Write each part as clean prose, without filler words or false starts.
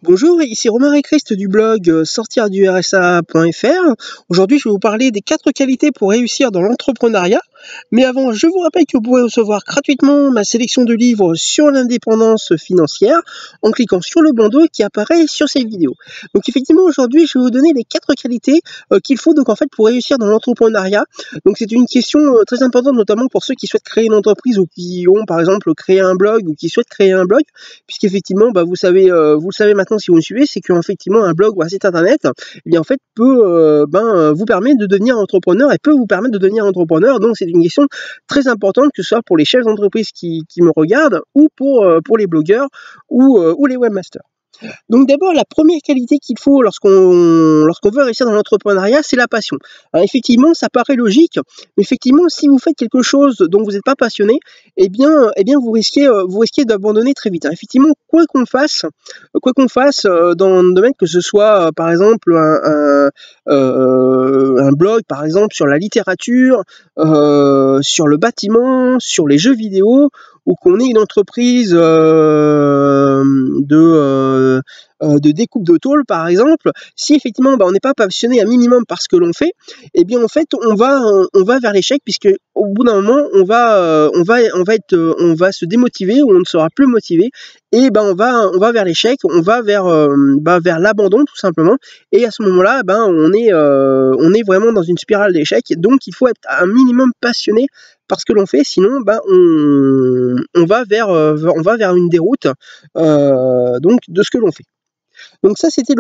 Bonjour, ici Romain Récrist du blog sortirdursa.fr. Aujourd'hui, je vais vous parler des 4 qualités pour réussir dans l'entrepreneuriat. Mais avant, je vous rappelle que vous pouvez recevoir gratuitement ma sélection de livres sur l'indépendance financière en cliquant sur le bandeau qui apparaît sur cette vidéo. Donc effectivement, aujourd'hui, je vais vous donner les 4 qualités qu'il faut donc en fait pour réussir dans l'entrepreneuriat. Donc c'est une question très importante, notamment pour ceux qui souhaitent créer une entreprise ou qui ont par exemple créé un blog ou qui souhaitent créer un blog, puisqu'effectivement, vous le savez maintenant si vous me suivez, c'est qu'effectivement un blog ou un site internet, eh bien en fait peut vous permettre de devenir entrepreneur et peut vous permettre de devenir entrepreneur. Donc c'est une question très importante, que ce soit pour les chefs d'entreprise qui me regardent ou pour les blogueurs ou les webmasters. Donc d'abord, la première qualité qu'il faut lorsqu'on veut réussir dans l'entrepreneuriat, c'est la passion. Alors effectivement, ça paraît logique, mais effectivement, si vous faites quelque chose dont vous n'êtes pas passionné, eh bien vous risquez d'abandonner très vite. Alors, effectivement, quoi qu'on fasse dans le domaine, que ce soit par exemple un blog, par exemple sur la littérature, sur le bâtiment, sur les jeux vidéo, ou qu'on ait une entreprise de découpe de tôle par exemple, si effectivement on n'est pas passionné un minimum par ce que l'on fait, eh bien en fait on va vers l'échec, puisque au bout d'un moment on va se démotiver, ou on ne sera plus motivé, et on va vers l'échec, on va vers l'abandon tout simplement, et à ce moment-là on est vraiment dans une spirale d'échec. Donc il faut être un minimum passionné par ce que l'on fait, sinon on va vers une déroute donc de ce que l'on fait. Donc ça, c'était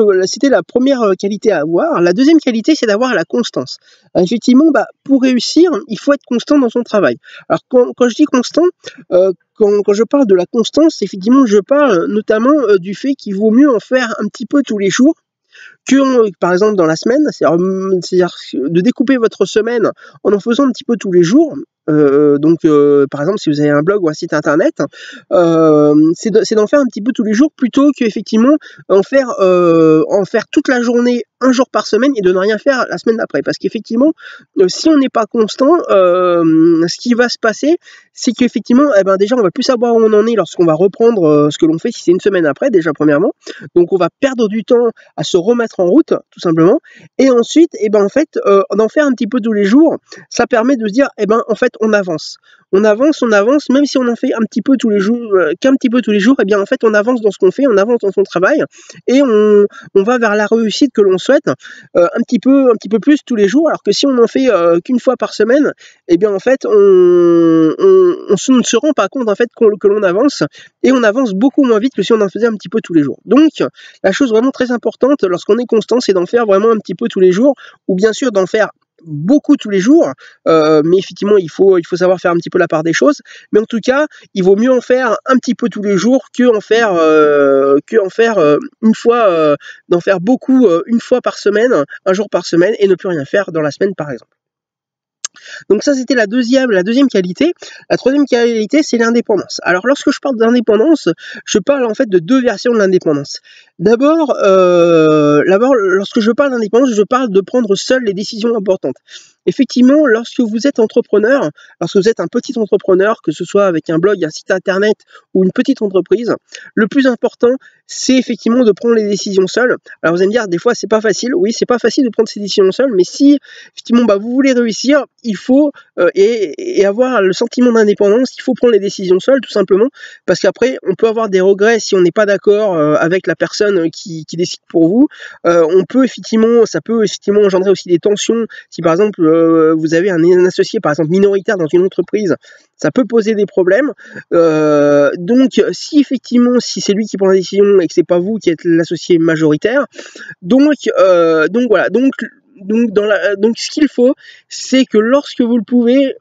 la première qualité à avoir. La deuxième qualité, c'est d'avoir la constance. Alors, effectivement, pour réussir, il faut être constant dans son travail. Alors quand je dis constant, quand je parle de la constance, effectivement, je parle notamment du fait qu'il vaut mieux en faire un petit peu tous les jours, que par exemple dans la semaine, c'est-à-dire de découper votre semaine en faisant un petit peu tous les jours. Par exemple, si vous avez un blog ou un site internet, c'est d'en faire un petit peu tous les jours, plutôt qu'effectivement en faire toute la journée, un jour par semaine, et de ne rien faire la semaine d'après. Parce qu'effectivement, si on n'est pas constant, ce qui va se passer, c'est qu'effectivement, déjà on va plus savoir où on en est lorsqu'on va reprendre ce que l'on fait, si c'est une semaine après, déjà premièrement. Donc on va perdre du temps à se remettre en route, tout simplement. Et ensuite, d'en faire un petit peu tous les jours, ça permet de se dire, en fait, on avance, même si on en fait un petit peu tous les jours, qu'un petit peu tous les jours, en fait, on avance dans ce qu'on fait, on avance dans son travail, et on va vers la réussite que l'on souhaite, un petit peu plus tous les jours. Alors que si on en fait qu'une fois par semaine, en fait, on ne se rend pas compte en fait que l'on avance, et on avance beaucoup moins vite que si on en faisait un petit peu tous les jours. Donc, la chose vraiment très importante lorsqu'on est constant, c'est d'en faire vraiment un petit peu tous les jours, ou bien sûr d'en faire beaucoup tous les jours, mais effectivement il faut savoir faire un petit peu la part des choses. Mais en tout cas, il vaut mieux en faire un petit peu tous les jours que en faire une fois, d'en faire beaucoup une fois par semaine, un jour par semaine, et ne plus rien faire dans la semaine par exemple. Donc ça, c'était la deuxième qualité. La troisième qualité, c'est l'indépendance. Alors lorsque je parle d'indépendance, je parle en fait de 2 versions de l'indépendance. D'abord, lorsque je parle d'indépendance, je parle de prendre seul les décisions importantes. Effectivement, lorsque vous êtes entrepreneur, lorsque vous êtes un petit entrepreneur, que ce soit avec un blog, un site internet ou une petite entreprise, le plus important, c'est effectivement de prendre les décisions seul. Alors vous allez me dire, des fois c'est pas facile. Oui, c'est pas facile de prendre ces décisions seul, mais si effectivement vous voulez réussir, il faut et avoir le sentiment d'indépendance, il faut prendre les décisions seul, tout simplement, parce qu'après on peut avoir des regrets si on n'est pas d'accord avec la personne qui décide pour vous. Ça peut effectivement engendrer aussi des tensions. Si par exemple vous avez un associé par exemple minoritaire dans une entreprise, ça peut poser des problèmes. Donc si c'est lui qui prend la décision et que c'est pas vous qui êtes l'associé majoritaire, donc voilà. Donc ce qu'il faut, c'est que lorsque vous le pouvez,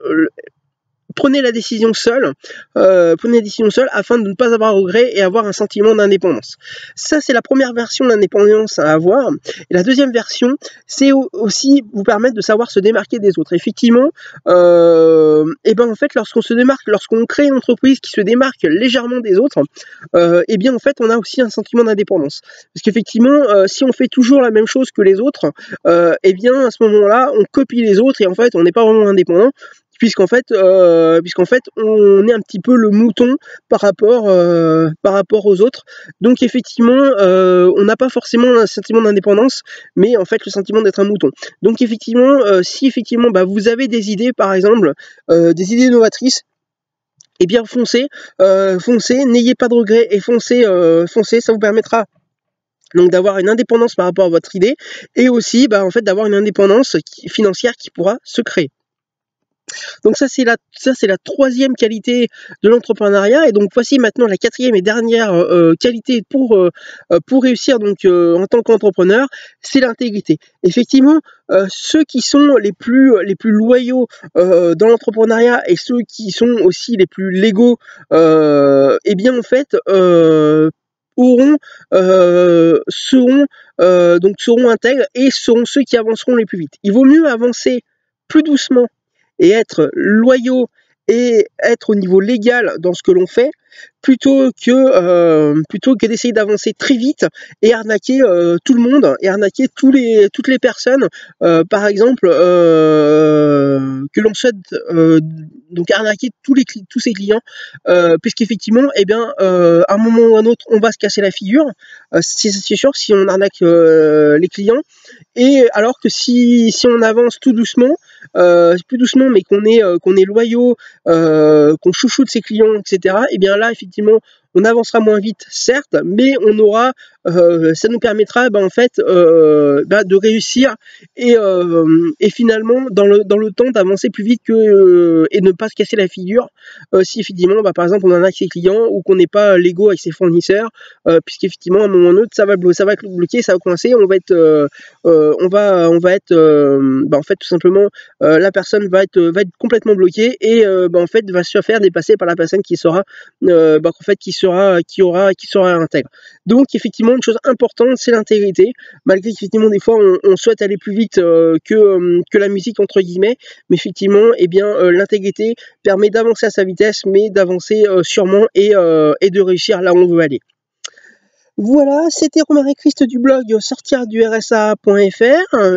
prenez la décision seule afin de ne pas avoir regret et avoir un sentiment d'indépendance. Ça, c'est la première version de l'indépendance à avoir. Et la deuxième version, c'est aussi vous permettre de savoir se démarquer des autres. Effectivement, en fait, lorsqu'on crée une entreprise qui se démarque légèrement des autres, en fait, on a aussi un sentiment d'indépendance. Parce qu'effectivement, si on fait toujours la même chose que les autres, à ce moment-là, on copie les autres, et en fait, on n'est pas vraiment indépendant. puisqu'en fait, on est un petit peu le mouton par rapport aux autres. Donc effectivement, on n'a pas forcément un sentiment d'indépendance, mais en fait le sentiment d'être un mouton. Donc effectivement, si effectivement vous avez des idées, par exemple, des idées novatrices, eh bien foncez, n'ayez pas de regrets et foncez, ça vous permettra donc d'avoir une indépendance par rapport à votre idée et aussi en fait d'avoir une indépendance financière qui pourra se créer. Donc ça c'est la troisième qualité de l'entrepreneuriat, et donc voici maintenant la quatrième et dernière qualité pour réussir donc en tant qu'entrepreneur, c'est l'intégrité. Effectivement, ceux qui sont les plus loyaux dans l'entrepreneuriat et ceux qui sont aussi les plus légaux, eh bien en fait seront intègres et seront ceux qui avanceront les plus vite. Il vaut mieux avancer plus doucement et être loyaux et être au niveau légal dans ce que l'on fait, plutôt que d'essayer d'avancer très vite et arnaquer tout le monde et arnaquer toutes les personnes, par exemple, que l'on souhaite donc arnaquer tous ses clients, puisqu'effectivement, à un moment ou à un autre, on va se casser la figure, c'est sûr, si on arnaque les clients, et alors que si on avance tout doucement, plus doucement, mais qu'on est loyaux, qu'on chouchoute ses clients, etc., et bien là, effectivement, on avancera moins vite, certes, mais on aura, ça nous permettra de réussir et finalement dans le temps d'avancer plus vite et ne pas se casser la figure si effectivement par exemple on arnaque ses clients ou qu'on n'est pas légaux avec ses fournisseurs, puisqu'effectivement à un moment ou à un autre ça va bloquer, ça va coincer, on va être en fait tout simplement la personne va être complètement bloquée et en fait va se faire dépasser par la personne qui sera intègre. Donc effectivement une chose importante c'est l'intégrité, malgré qu'effectivement des fois on souhaite aller plus vite que la musique entre guillemets, mais effectivement l'intégrité permet d'avancer à sa vitesse, mais d'avancer sûrement et de réussir là où on veut aller. Voilà, c'était Romaric Christ du blog sortirdu-rsa.fr.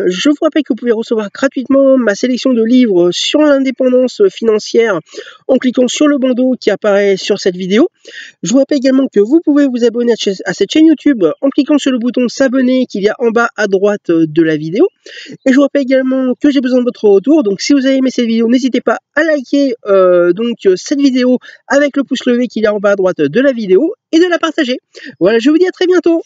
Je vous rappelle que vous pouvez recevoir gratuitement ma sélection de livres sur l'indépendance financière en cliquant sur le bandeau qui apparaît sur cette vidéo. Je vous rappelle également que vous pouvez vous abonner à cette chaîne YouTube en cliquant sur le bouton s'abonner qu'il y a en bas à droite de la vidéo. Et je vous rappelle également que j'ai besoin de votre retour. Donc si vous avez aimé cette vidéo, n'hésitez pas à liker cette vidéo avec le pouce levé qu'il y a en bas à droite de la vidéo et de la partager. Voilà, je vous dis à très bientôt.